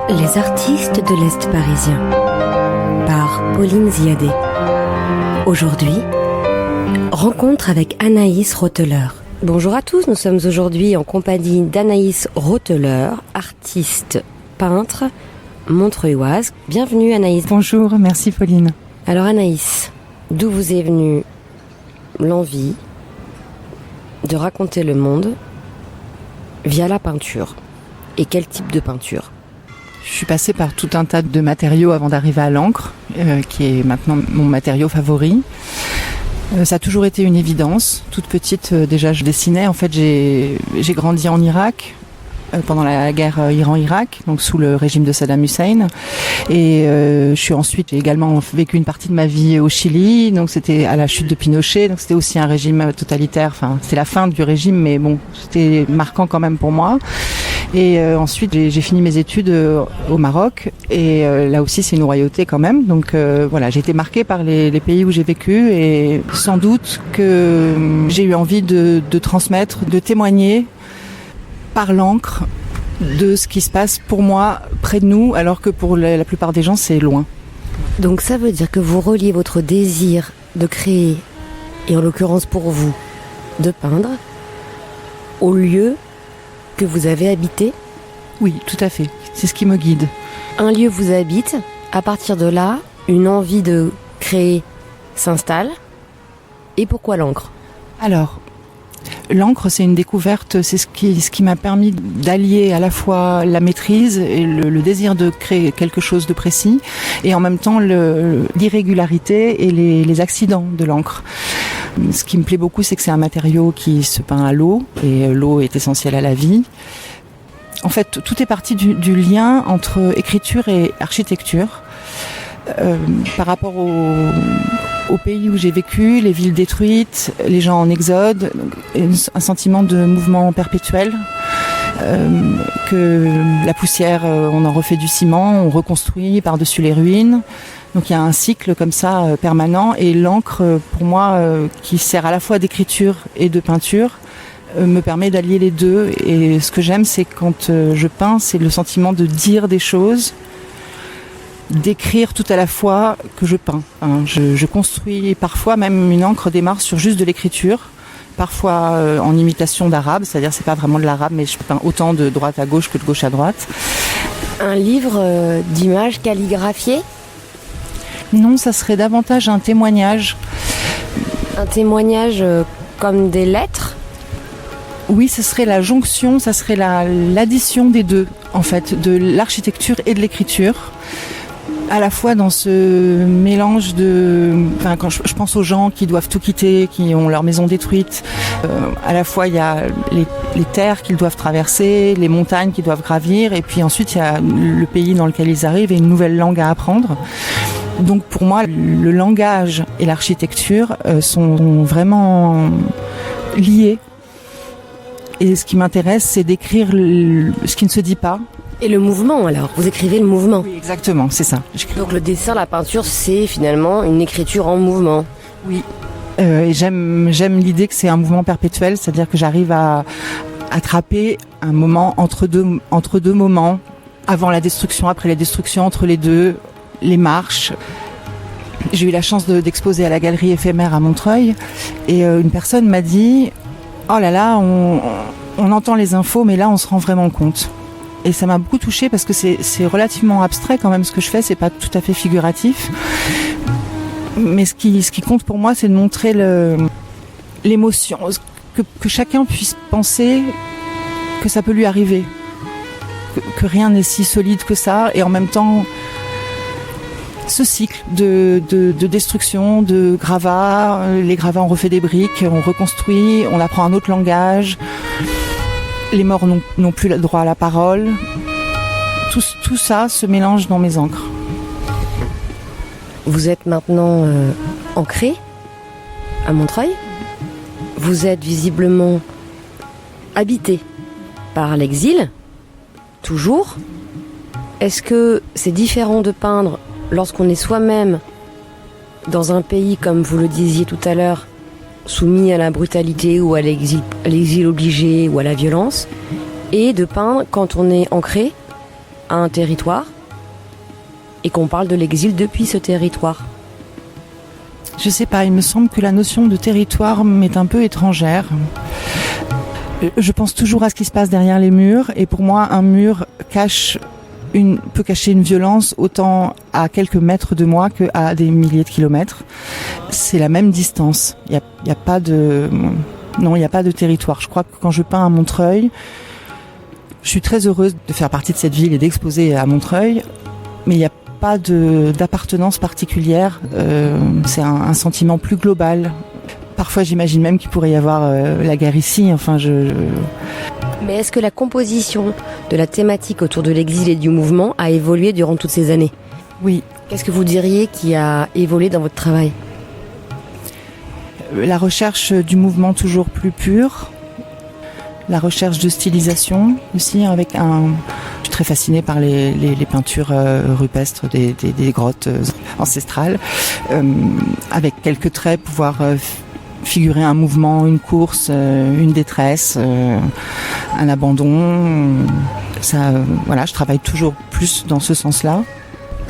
Les artistes de l'Est parisien par Pauline Ziadé. Aujourd'hui, rencontre avec Anaïs Roteler. Bonjour à tous, nous sommes aujourd'hui en compagnie d'Anaïs Roteler, artiste peintre montreuilloise. Bienvenue Anaïs. Bonjour, merci Pauline. Alors Anaïs, d'où vous est venue l'envie de raconter le monde via la peinture? Et quel type de peinture? Je suis passée par tout un tas de matériaux avant d'arriver à l'encre, qui est maintenant mon matériau favori. Ça a toujours été une évidence. Toute petite, déjà, je dessinais. En fait, j'ai grandi en Irak, pendant la guerre Iran-Irak, donc sous le régime de Saddam Hussein. Et j'ai également vécu une partie de ma vie au Chili, donc c'était à la chute de Pinochet, donc c'était aussi un régime totalitaire. Enfin, c'était la fin du régime, mais bon, c'était marquant quand même pour moi. Et ensuite, j'ai fini mes études au Maroc, et là aussi, c'est une royauté quand même. Donc voilà, j'ai été marquée par les pays où j'ai vécu, et sans doute que j'ai eu envie de transmettre, de témoigner par l'encre de ce qui se passe pour moi près de nous, alors que pour la plupart des gens, c'est loin. Donc ça veut dire que vous reliez votre désir de créer, et en l'occurrence pour vous, de peindre, au lieu que vous avez habité? Oui, tout à fait. C'est ce qui me guide. Un lieu vous habite, à partir de là, une envie de créer s'installe. Et pourquoi l'encre? Alors, l'encre, c'est une découverte, c'est ce qui m'a permis d'allier à la fois la maîtrise et le désir de créer quelque chose de précis, et en même temps l'irrégularité et les accidents de l'encre. Ce qui me plaît beaucoup, c'est que c'est un matériau qui se peint à l'eau, et l'eau est essentielle à la vie. En fait, tout est parti du lien entre écriture et architecture. Par rapport au pays où j'ai vécu, les villes détruites, les gens en exode, un sentiment de mouvement perpétuel, que la poussière, on en refait du ciment, on reconstruit par-dessus les ruines. Donc il y a un cycle comme ça permanent, et l'encre, pour moi, qui sert à la fois d'écriture et de peinture, me permet d'allier les deux. Et ce que j'aime, c'est quand je peins, c'est le sentiment de dire des choses, d'écrire tout à la fois que je peins. Je construis, parfois même une encre démarre sur juste de l'écriture, parfois en imitation d'arabe, c'est-à-dire c'est pas vraiment de l'arabe, mais je peins autant de droite à gauche que de gauche à droite. Un livre d'images calligraphiées? Non, ça serait davantage un témoignage. Un témoignage comme des lettres? Oui, ce serait la jonction, ça serait l'addition des deux, en fait, de l'architecture et de l'écriture. À la fois dans ce mélange quand je pense aux gens qui doivent tout quitter, qui ont leur maison détruite, à la fois il y a les terres qu'ils doivent traverser, les montagnes qu'ils doivent gravir, et puis ensuite il y a le pays dans lequel ils arrivent et une nouvelle langue à apprendre. Donc pour moi, le langage et l'architecture sont vraiment liés. Et ce qui m'intéresse, c'est d'écrire ce qui ne se dit pas. Et le mouvement, alors? Vous écrivez le mouvement? Oui, exactement, c'est ça. Donc le dessin, la peinture, c'est finalement une écriture en mouvement? Oui. Et j'aime l'idée que c'est un mouvement perpétuel, c'est-à-dire que j'arrive à attraper un moment entre deux moments, avant la destruction, après la destruction, entre les deux, les marches. J'ai eu la chance d'exposer à la galerie éphémère à Montreuil, et une personne m'a dit « Oh là là, on entend les infos, mais là on se rend vraiment compte ». Et ça m'a beaucoup touchée, parce que c'est relativement abstrait quand même ce que je fais, c'est pas tout à fait figuratif. Mais ce qui compte pour moi, c'est de montrer l'émotion, que chacun puisse penser que ça peut lui arriver, que rien n'est si solide que ça, et en même temps ce cycle de destruction, de gravats, les gravats on refait des briques, on reconstruit, on apprend un autre langage. Les morts n'ont plus le droit à la parole. Tout ça se mélange dans mes encres. Vous êtes maintenant ancré à Montreuil. Vous êtes visiblement habité par l'exil, toujours. Est-ce que c'est différent de peindre lorsqu'on est soi-même dans un pays, comme vous le disiez tout à l'heure, soumis à la brutalité ou à l'exil obligé ou à la violence, et de peindre quand on est ancré à un territoire et qu'on parle de l'exil depuis ce territoire? Je sais pas, il me semble que la notion de territoire m'est un peu étrangère. Je pense toujours à ce qui se passe derrière les murs, et pour moi, un mur peut cacher une violence autant à quelques mètres de moi qu'à des milliers de kilomètres. C'est la même distance. Il y a pas de territoire. Je crois que quand je peins à Montreuil, je suis très heureuse de faire partie de cette ville et d'exposer à Montreuil, mais il n'y a pas d'appartenance particulière. C'est un sentiment plus global. Parfois, j'imagine même qu'il pourrait y avoir la guerre ici. Mais est-ce que la composition de la thématique autour de l'exil et du mouvement a évolué durant toutes ces années? Oui. Qu'est-ce que vous diriez qui a évolué dans votre travail? La recherche du mouvement toujours plus pur, la recherche de stylisation aussi, je suis très fascinée par les peintures rupestres des grottes ancestrales, avec quelques traits pouvoir figurer un mouvement, une course, une détresse, un abandon. Je travaille toujours plus dans ce sens-là.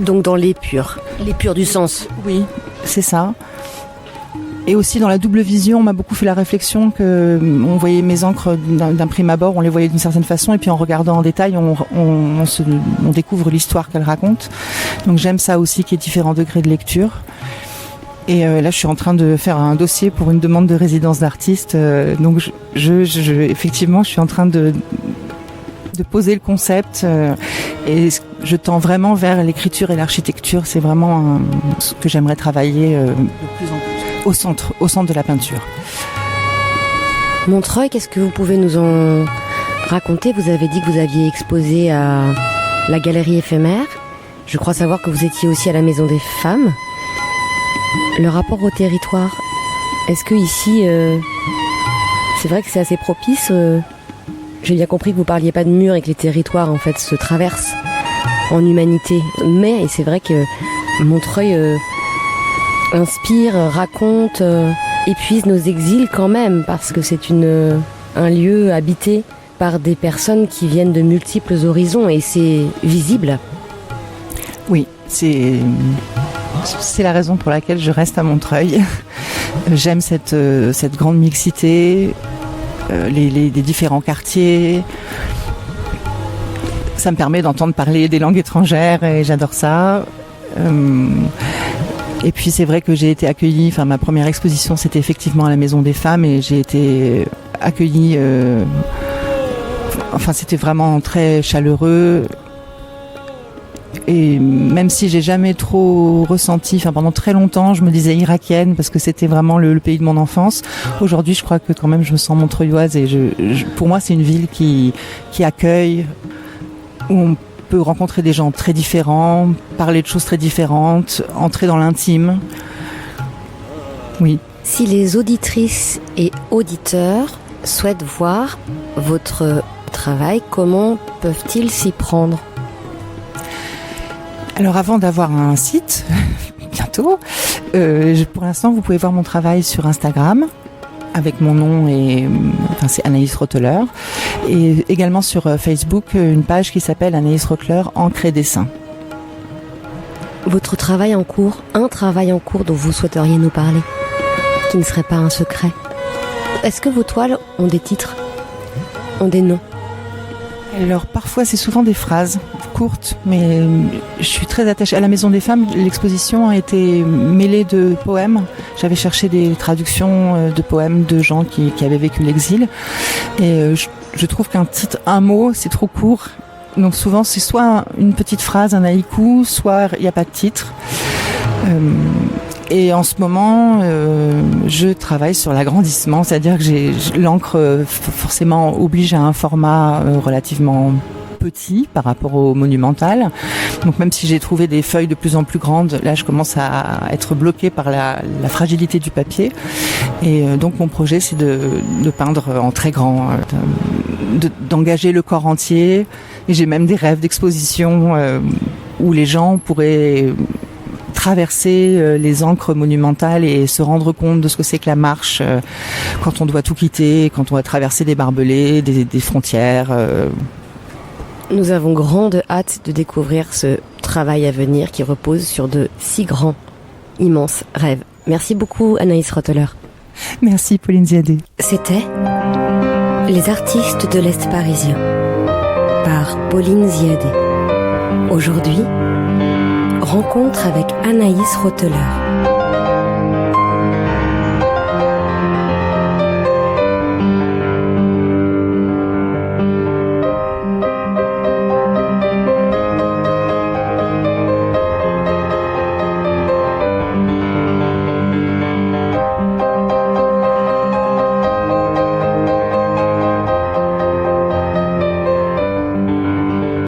Donc dans les purs du sens. Oui, c'est ça. Et aussi dans la double vision, on m'a beaucoup fait la réflexion que on voyait mes encres d'un prime abord, on les voyait d'une certaine façon, et puis en regardant en détail, on découvre l'histoire qu'elles racontent. Donc j'aime ça aussi, qu'il y ait différents degrés de lecture. Et là, je suis en train de faire un dossier pour une demande de résidence d'artiste. Donc effectivement, je suis en train de poser le concept, et je tends vraiment vers l'écriture et l'architecture. C'est vraiment ce que j'aimerais travailler de plus en plus. Au centre de la peinture. Montreuil, qu'est-ce que vous pouvez nous en raconter? Vous avez dit que vous aviez exposé à la galerie éphémère. Je crois savoir que vous étiez aussi à la Maison des Femmes. Le rapport au territoire, est-ce que ici, c'est vrai que c'est assez propice? J'ai bien compris que vous parliez pas de murs et que les territoires en fait se traversent en humanité. Mais et c'est vrai que Montreuil inspire, raconte, épuise nos exils quand même, parce que c'est un lieu habité par des personnes qui viennent de multiples horizons, et c'est visible. Oui, c'est la raison pour laquelle je reste à Montreuil. J'aime cette grande mixité, les différents quartiers. Ça me permet d'entendre parler des langues étrangères, et j'adore ça. Et puis c'est vrai que j'ai été accueillie, ma première exposition c'était effectivement à la Maison des Femmes, et j'ai été accueillie, c'était vraiment très chaleureux. Et même si j'ai jamais trop ressenti, pendant très longtemps je me disais irakienne parce que c'était vraiment le pays de mon enfance. Aujourd'hui je crois que quand même je me sens montreuilloise, et pour moi c'est une ville qui accueille, où on peut rencontrer des gens très différents, parler de choses très différentes, entrer dans l'intime. Oui. Si les auditrices et auditeurs souhaitent voir votre travail, comment peuvent-ils s'y prendre? Alors avant d'avoir un site, bientôt, pour l'instant vous pouvez voir mon travail sur Instagram, avec mon nom, c'est Anaïs Rotteler, et également sur Facebook une page qui s'appelle Anaïs Rotteler Encre et Dessin. Votre travail en cours, un travail en cours dont vous souhaiteriez nous parler, qui ne serait pas un secret. Est-ce que vos toiles ont des titres, ont des noms? Alors parfois c'est souvent des phrases courtes, mais je suis très attachée. À la Maison des Femmes, l'exposition a été mêlée de poèmes. J'avais cherché des traductions de poèmes de gens qui avaient vécu l'exil, et je trouve qu'un titre, un mot, c'est trop court. Donc souvent c'est soit une petite phrase, un haïku, soit il n'y a pas de titre. Et en ce moment, je travaille sur l'agrandissement, c'est-à-dire que l'encre forcément oblige à un format relativement petit par rapport au monumental. Donc même si j'ai trouvé des feuilles de plus en plus grandes, là je commence à être bloquée par la fragilité du papier. Et donc mon projet c'est de peindre en très grand, d'engager le corps entier. Et j'ai même des rêves d'exposition où les gens pourraient traverser les encres monumentales et se rendre compte de ce que c'est que la marche quand on doit tout quitter, quand on va traverser des barbelés, des frontières. Nous avons grande hâte de découvrir ce travail à venir qui repose sur de si grands, immenses rêves. Merci beaucoup Anaïs Rotteler. Merci Pauline Ziadé. C'était Les artistes de l'Est parisien par Pauline Ziadé. Aujourd'hui, rencontre avec Anaïs Rotteler.